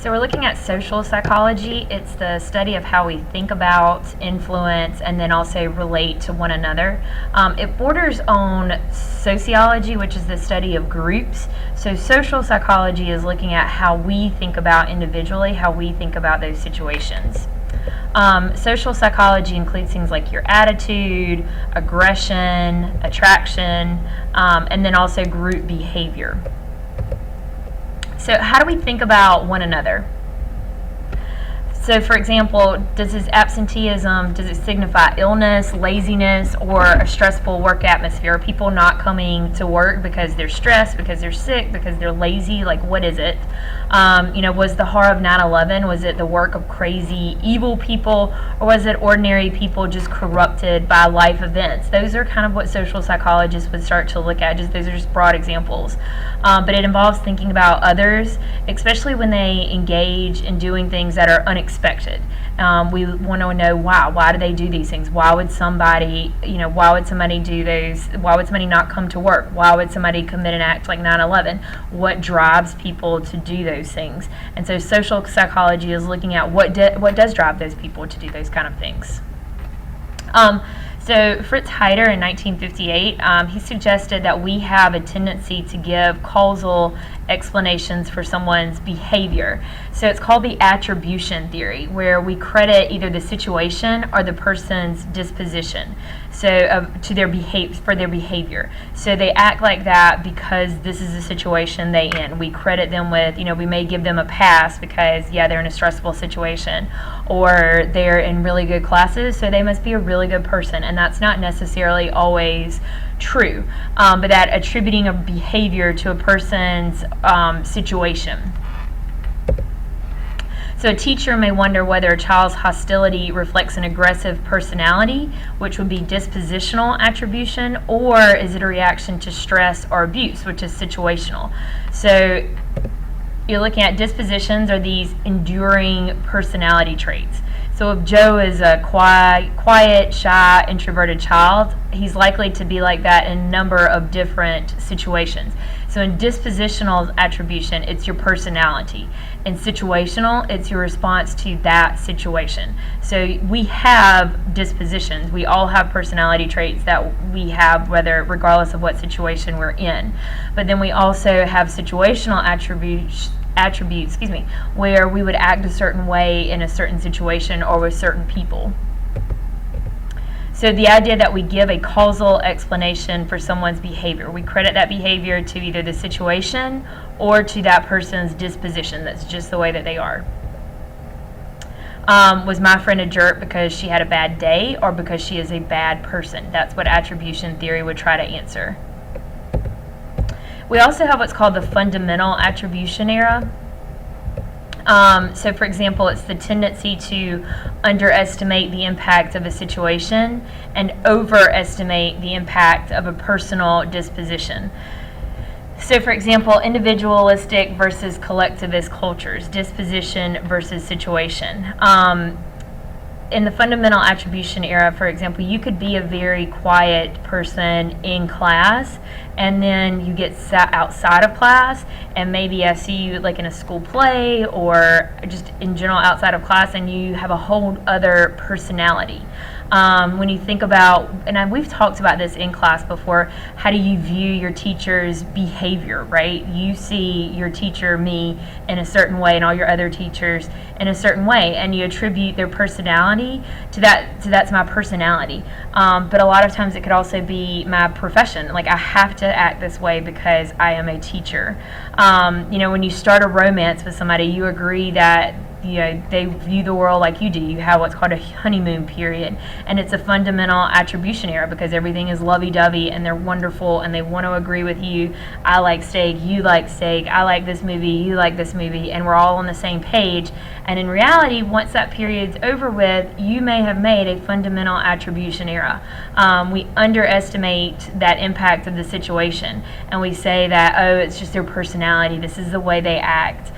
So we're looking at social psychology. It's the study of how we think about, influence, and then also relate to one another. It borders on sociology, which is the study of groups. So social psychology is looking at how we think about individually, how we think about those situations. Social psychology includes things like your attitude, aggression, attraction, and then also group behavior. So how do we think about one another? So for example, does this absenteeism, does it signify illness, laziness, or a stressful work atmosphere? Are people not coming to work because they're stressed, because they're sick, because they're lazy? Like, what is it? Was the horror of 9/11, was it the work of crazy, evil people, or was it ordinary people just corrupted by life events? Those are kind of what social psychologists would start to look at. Those are just broad examples. But it involves thinking about others, especially when they engage in doing things that are unexpected. We want to know why. Why do they do these things? Why would somebody do those? Why would somebody not come to work? Why would somebody commit an act like 9/11? What drives people to do those things? And so social psychology is looking at what does drive those people to do those kind of things. So Fritz Heider in 1958, he suggested that we have a tendency to give causal explanations for someone's behavior. So it's called the attribution theory, where we credit either the situation or the person's disposition. So for their behavior. So they act like that because this is the situation they in. We credit them with, we may give them a pass because they're in a stressful situation, or they're in really good classes, so they must be a really good person, and that's not necessarily always true. But that attributing a behavior to a person's situation. So a teacher may wonder whether a child's hostility reflects an aggressive personality, which would be dispositional attribution, or is it a reaction to stress or abuse, which is situational. So you're looking at dispositions are these enduring personality traits. So if Joe is a quiet, shy, introverted child, he's likely to be like that in a number of different situations. So in dispositional attribution, it's your personality. In situational, it's your response to that situation. So we have dispositions. We all have personality traits that we have, regardless of what situation we're in. But then we also have situational attributes, where we would act a certain way in a certain situation or with certain people. So the idea that we give a causal explanation for someone's behavior. We credit that behavior to either the situation or to that person's disposition. That's just the way that they are. Was my friend a jerk because she had a bad day or because she is a bad person? That's what attribution theory would try to answer. We also have what's called the fundamental attribution era. So for example, it's the tendency to underestimate the impact of a situation and overestimate the impact of a personal disposition. So for example, individualistic versus collectivist cultures, disposition versus situation. In the fundamental attribution era, for example, you could be a very quiet person in class, and then you get sat outside of class, and maybe I see you like in a school play or just in general outside of class, and you have a whole other personality. When you think about, and we've talked about this in class before, how do you view your teacher's behavior, right? You see your teacher, me, in a certain way, and all your other teachers in a certain way, and you attribute their personality to that. So that's my personality. But a lot of times it could also be my profession. Like, I have to act this way because I am a teacher. When you start a romance with somebody, you agree that they view the world like you do. You have what's called a honeymoon period, and it's a fundamental attribution era because everything is lovey-dovey and they're wonderful and they want to agree with you. I like steak, you like steak, I like this movie, you like this movie, and we're all on the same page. And in reality, once that period's over with, you may have made a fundamental attribution era. We underestimate that impact of the situation, and we say that, it's just their personality, this is the way they act.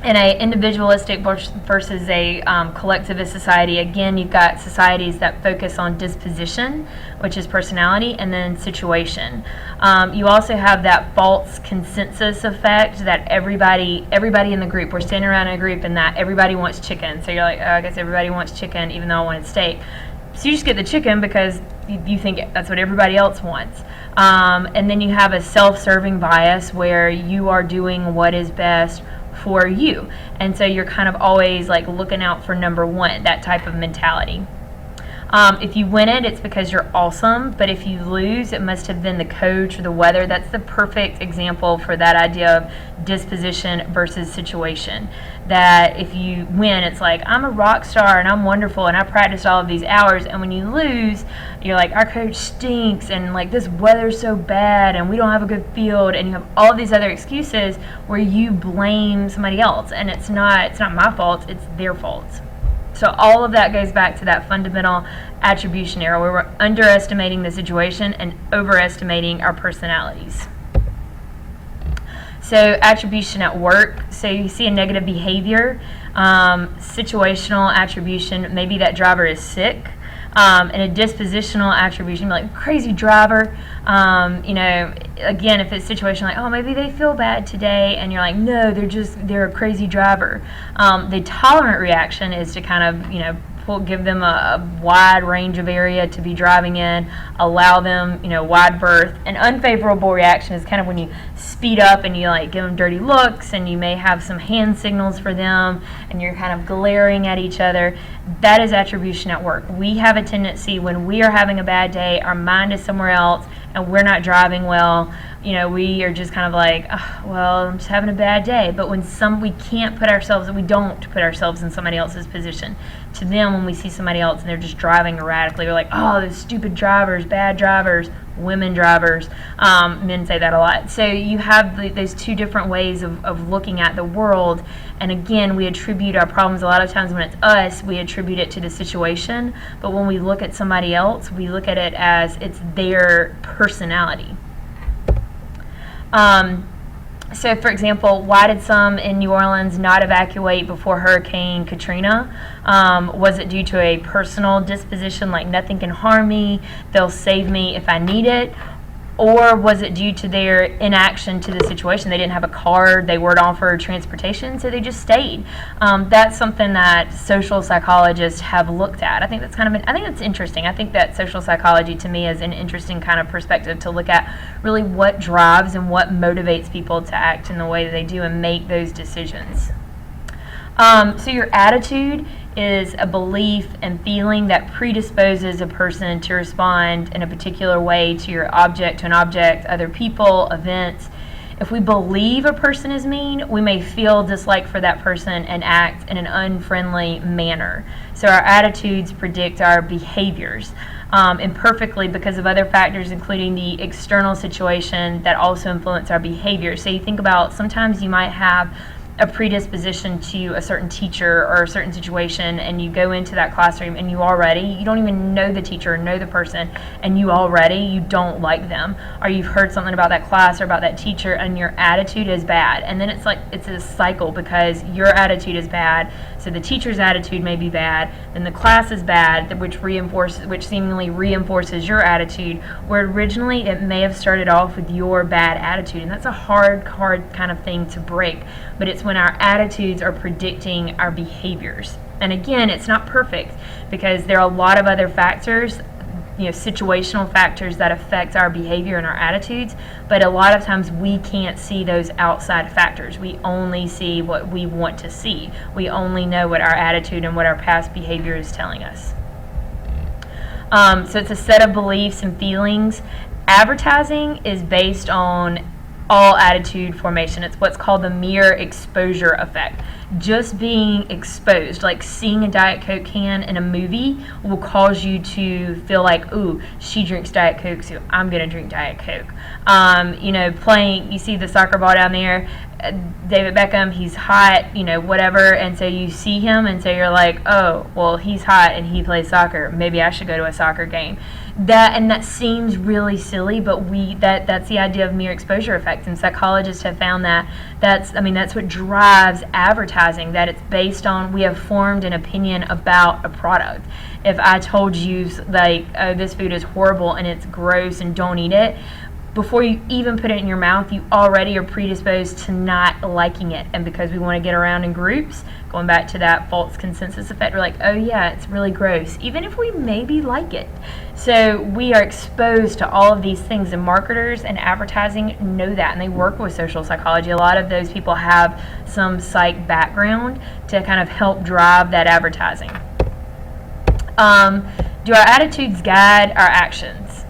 in a individualistic versus a collectivist society, again, you've got societies that focus on disposition, which is personality, and then situation. You also have that false consensus effect that everybody in the group, we're standing around in a group and that everybody wants chicken. So you're like, oh, I guess everybody wants chicken even though I wanted steak. So you just get the chicken because you think that's what everybody else wants. And then you have a self-serving bias where you are doing what is best for you, and so you're kind of always like looking out for number one, that type of mentality. If you win it, it's because you're awesome, but if you lose, it must have been the coach or the weather. That's the perfect example for that idea of disposition versus situation. That if you win, it's like, I'm a rock star and I'm wonderful and I practiced all of these hours, and when you lose, you're like, our coach stinks and like this weather's so bad and we don't have a good field, and you have all these other excuses where you blame somebody else, and it's not my fault, it's their fault. So all of that goes back to that fundamental attribution error where we're underestimating the situation and overestimating our personalities. So attribution at work. So you see a negative behavior, situational attribution, maybe that driver is sick. And a dispositional attribution, like crazy driver, again, if it's situational, like, oh, maybe they feel bad today, and you're like, no, they're a crazy driver. The tolerant reaction is to kind of, give them a wide range of area to be driving in, allow them, wide berth. An unfavorable reaction is kind of when you speed up and you like give them dirty looks, and you may have some hand signals for them, and you're kind of glaring at each other. That is attribution at work. We have a tendency when we are having a bad day, our mind is somewhere else, and we're not driving well. We are just kind of like, oh, well, I'm just having a bad day. But when we don't put ourselves in somebody else's position. To them, when we see somebody else and they're just driving erratically, we're like, oh, those stupid drivers, bad drivers, women drivers. Men say that a lot. So you have those two different ways of looking at the world. And again, we attribute our problems a lot of times when it's us, we attribute it to the situation. But when we look at somebody else, we look at it as it's their personality. So, for example, why did some in New Orleans not evacuate before Hurricane Katrina? Was it due to a personal disposition, like nothing can harm me, they'll save me if I need it? Or was it due to their inaction to the situation? They didn't have a card, they weren't offered transportation, so they just stayed. That's something that social psychologists have looked at. I think that's interesting. I think that social psychology to me is an interesting kind of perspective to look at really what drives and what motivates people to act in the way that they do and make those decisions. So your attitude is a belief and feeling that predisposes a person to respond in a particular way to an object, other people, events. If we believe a person is mean, we may feel dislike for that person and act in an unfriendly manner. So our attitudes predict our behaviors imperfectly because of other factors, including the external situation that also influence our behavior. So you think about, sometimes you might have a predisposition to a certain teacher or a certain situation, and you go into that classroom and you don't even know the teacher or know the person, and you don't like them, or you've heard something about that class or about that teacher and your attitude is bad, and then it's a cycle because your attitude is bad, so the teacher's attitude may be bad, then the class is bad, which seemingly reinforces your attitude, where originally it may have started off with your bad attitude. And that's a hard kind of thing to break, but it's when our attitudes are predicting our behaviors. And again, it's not perfect because there are a lot of other factors, situational factors that affect our behavior and our attitudes, but a lot of times we can't see those outside factors. We only see what we want to see. We only know what our attitude and what our past behavior is telling us. So it's a set of beliefs and feelings. Advertising is based on all attitude formation. It's what's called the mere exposure effect. just being exposed, like seeing a Diet Coke can in a movie will cause you to feel like, ooh, she drinks Diet Coke, so I'm going to drink Diet Coke. Playing, you see the soccer ball down there, David Beckham, he's hot, whatever, and so you see him, and so you're like, oh, well, he's hot and he plays soccer. Maybe I should go to a soccer game. That seems really silly, but that's the idea of mere exposure effect, and psychologists have found that's what drives advertising, that it's based on, we have formed an opinion about a product. If I told you, like, oh, this food is horrible and it's gross and don't eat it, before you even put it in your mouth, you already are predisposed to not liking it. And because we want to get around in groups, going back to that false consensus effect, we're like, oh yeah, it's really gross, even if we maybe like it. So we are exposed to all of these things, and marketers and advertising know that, and they work with social psychology. A lot of those people have some psych background to kind of help drive that advertising. Do our attitudes guide our actions?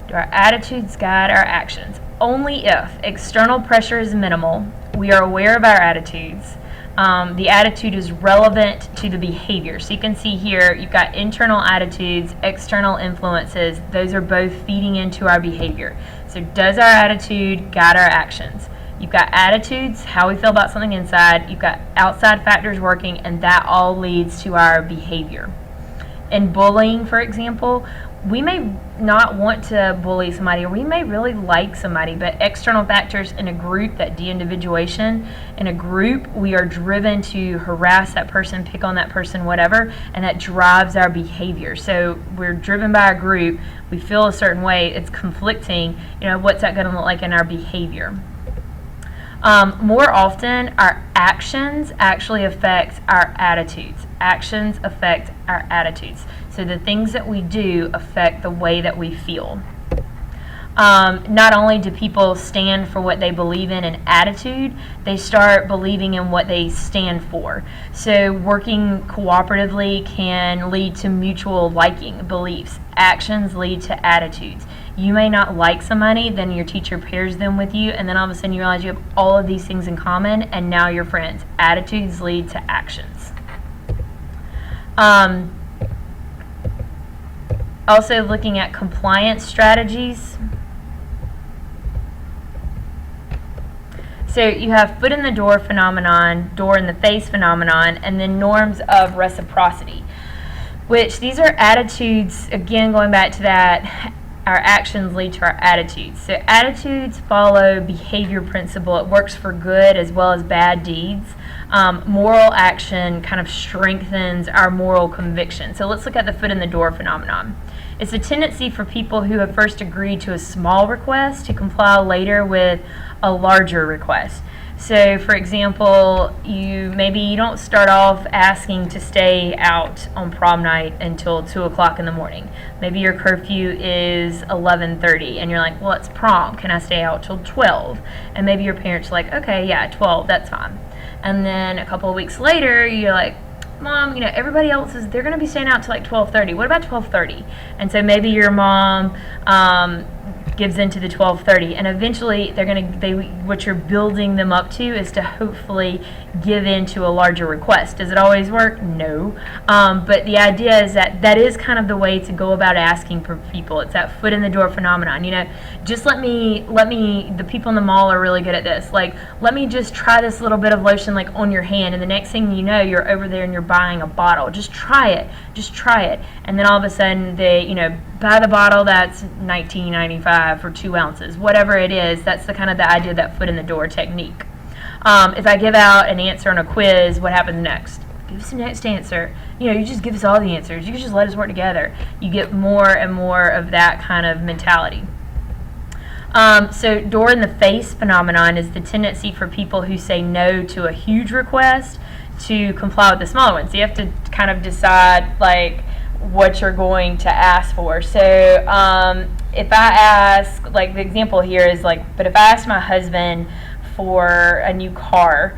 Do our attitudes guide our actions? Only if external pressure is minimal, we are aware of our attitudes, the attitude is relevant to the behavior. So you can see here, you've got internal attitudes, external influences. Those are both feeding into our behavior. So does our attitude guide our actions? You've got attitudes, how we feel about something inside. You've got outside factors working, and that all leads to our behavior. In bullying, for example, we may not want to bully somebody, or we may really like somebody, but external factors in a group, that de-individuation, in a group, we are driven to harass that person, pick on that person, whatever, and that drives our behavior. So we're driven by a group, we feel a certain way, it's conflicting, what's that going to look like in our behavior? More often, our actions actually affect our attitudes. Actions affect our attitudes. So the things that we do affect the way that we feel. Not only do people stand for what they believe in attitude, they start believing in what they stand for. So working cooperatively can lead to mutual liking beliefs. Actions lead to attitudes. You may not like somebody, then your teacher pairs them with you, and then all of a sudden you realize you have all of these things in common, and now you're friends. Attitudes lead to actions. Also looking at compliance strategies. So you have foot in the door phenomenon, door in the face phenomenon, and then norms of reciprocity, which these are attitudes, again going back to that, our actions lead to our attitudes. So attitudes follow behavior principle. It works for good as well as bad deeds. Moral action kind of strengthens our moral conviction. So let's look at the foot in the door phenomenon. It's a tendency for people who have first agreed to a small request to comply later with a larger request. So for example, maybe you don't start off asking to stay out on prom night until 2 o'clock in the morning. Maybe your curfew is 11:30 and you're like, well, it's prom, can I stay out till 12? And maybe your parents are like, okay, yeah, 12, that's fine. And then a couple of weeks later, you're like, Mom, everybody else they're going to be staying out till like 12:30. What about 12:30? And so maybe your mom gives into the 12:30, and eventually what you're building them up to is to hopefully give in to a larger request. Does it always work? No. But the idea is that is kind of the way to go about asking for people. It's that foot in the door phenomenon. Just let me, the people in the mall are really good at this. Like, let me just try this little bit of lotion like on your hand, and the next thing you know, you're over there and you're buying a bottle. Just try it. And then all of a sudden they, buy the bottle that's $19.95 for 2 ounces. Whatever it is, that's the idea of that foot in the door technique. If I give out an answer on a quiz, what happens next? Give us the next answer. You just give us all the answers. You can just let us work together. You get more and more of that kind of mentality. So door in the face phenomenon is the tendency for people who say no to a huge request to comply with the smaller one. So you have to kind of decide what you're going to ask for. So if I ask, the example here is but if I ask my husband for a new car,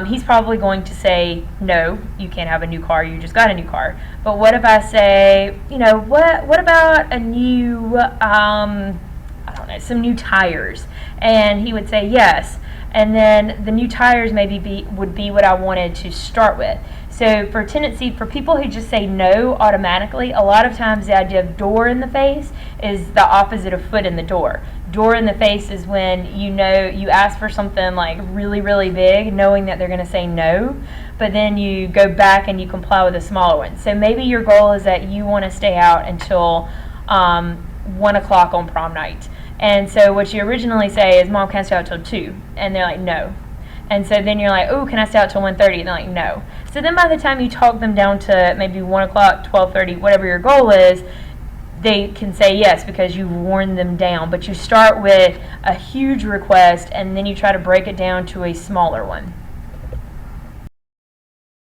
he's probably going to say, no, you can't have a new car, you just got a new car. But what if I say, what about a new, some new tires? And he would say yes. And then the new tires maybe would be what I wanted to start with. So for people who just say no automatically, a lot of times the idea of door in the face is the opposite of foot in the door. Door in the face is when you ask for something like really, really big, knowing that they're going to say no, but then you go back and you comply with a smaller one. So maybe your goal is that you want to stay out until 1 o'clock on prom night. And so what you originally say is, Mom, can I stay out till 2? And they're like, no. And so then you're like, oh, can I stay out till 1:30? And they're like, no. So then by the time you talk them down to maybe 1 o'clock, 12:30, whatever your goal is, they can say yes because you've worn them down. But you start with a huge request and then you try to break it down to a smaller one.